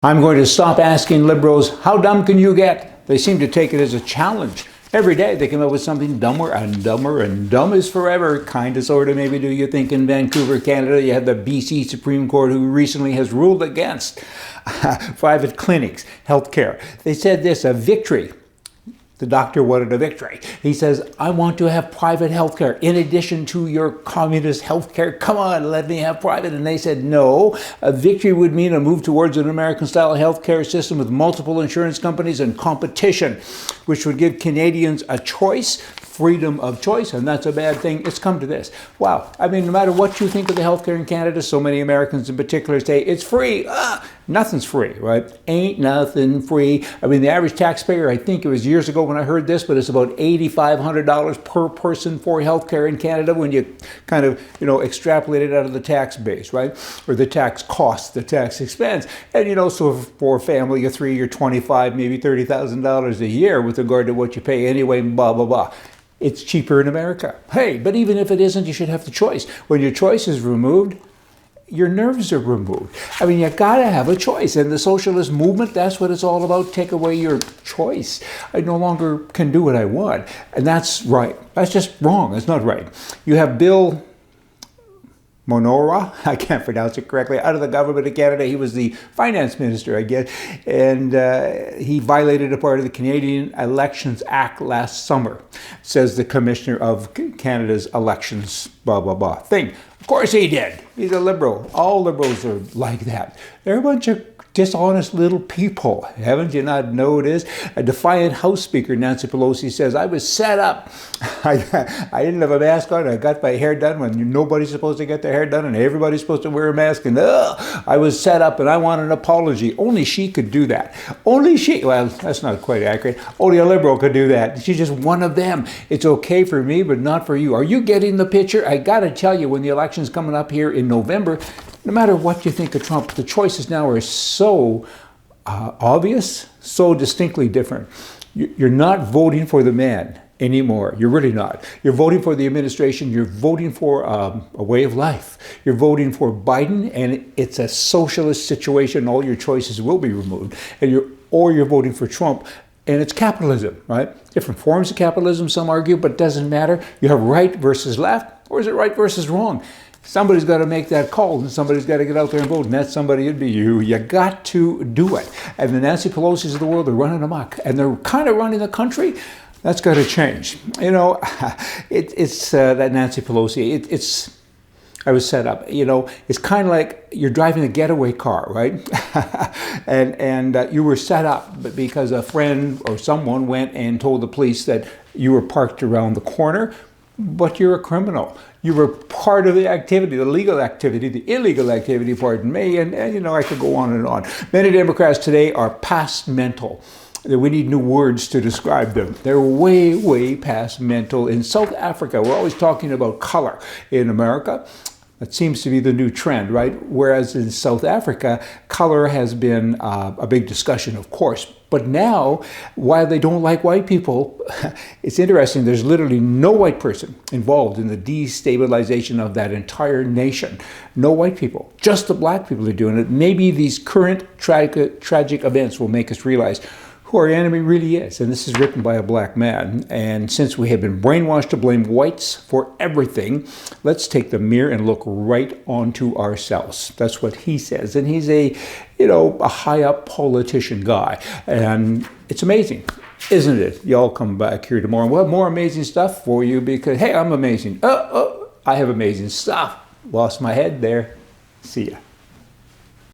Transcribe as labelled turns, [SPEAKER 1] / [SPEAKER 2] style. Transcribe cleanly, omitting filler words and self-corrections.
[SPEAKER 1] I'm going to stop asking liberals, how dumb can you get? They seem to take it as a challenge. Every day they come up with something dumber and dumber, and dumb is forever, kind of, sort of, maybe. Do you think in Vancouver, Canada, you have the BC Supreme Court who recently has ruled against private clinics, healthcare. They said this, a victory. The doctor wanted a victory. He says, I want to have private healthcare in addition to your communist healthcare. Come on, let me have private. And they said, no, a victory would mean a move towards an American-style healthcare system with multiple insurance companies and competition, which would give Canadians a choice, freedom of choice, and that's a bad thing. It's come to this. Wow. I mean, no matter what you think of the healthcare in Canada, so many Americans in particular say it's free. Nothing's free, right? Ain't nothing free. I mean, the average taxpayer, I think it was years ago when I heard this, but it's about $8,500 per person for healthcare in Canada when you kind of, extrapolate it out of the tax base, right? Or the tax cost, the tax expense. And, so for a family of three, you're $25,000, maybe $30,000 a year with regard to what you pay anyway, blah, blah, blah. It's cheaper in America. Hey, but even if it isn't, you should have the choice. When your choice is removed, your nerves are removed. I mean, you gotta have a choice. And the socialist movement, that's what it's all about. Take away your choice. I no longer can do what I want. And that's right. That's just wrong. It's not right. You have Bill Monora, I can't pronounce it correctly, out of the government of Canada. He was the finance minister, I guess, and he violated a part of the Canadian Elections Act last summer, says the commissioner of Canada's elections, blah, blah, blah thing. Of course he did. He's a liberal. All liberals are like that. They're a bunch of dishonest little people. Haven't you not noticed? A defiant House Speaker, Nancy Pelosi, says, I was set up. I didn't have a mask on. I got my hair done when nobody's supposed to get their hair done and everybody's supposed to wear a mask. And I was set up and I want an apology. Only she could do that. Only she. Well, that's not quite accurate. Only a liberal could do that. She's just one of them. It's okay for me, but not for you. Are you getting the picture? I got to tell you, when the election's coming up here in November, no matter what you think of Trump, the choices now are so obvious, so distinctly different. You're not voting for the man anymore. You're really not. You're voting for the administration. You're voting for a way of life. You're voting for Biden, and it's a socialist situation. All your choices will be removed. Or you're voting for Trump, and it's capitalism, right? Different forms of capitalism, some argue, but it doesn't matter. You have right versus left, or is it right versus wrong? Somebody's got to make that call, and somebody's got to get out there and vote, and that somebody would be you. You got to do it. And the Nancy Pelosi's of the world are running amok, and they're kind of running the country. That's got to change. It's that Nancy Pelosi. I was set up. It's kind of like you're driving a getaway car, right? and you were set up because a friend or someone went and told the police that you were parked around the corner, but you're a criminal. You were part of the activity, the legal activity, the illegal activity, pardon me, and I could go on and on. Many Democrats today are past mental. We need new words to describe them. They're way, way past mental. In South Africa, we're always talking about color. In America, that seems to be the new trend, right? Whereas in South Africa, color has been a big discussion, of course. But now, while they don't like white people, it's interesting, there's literally no white person involved in the destabilization of that entire nation. No white people, just the black people are doing it. Maybe these current tragic events will make us realize who our enemy really is. And this is written by a black man. And since we have been brainwashed to blame whites for everything, let's take the mirror and look right onto ourselves. That's what he says. And he's a high up politician guy. And it's amazing, isn't it? Y'all come back here tomorrow. We'll have more amazing stuff for you because, hey, I'm amazing. I have amazing stuff. Lost my head there. See ya.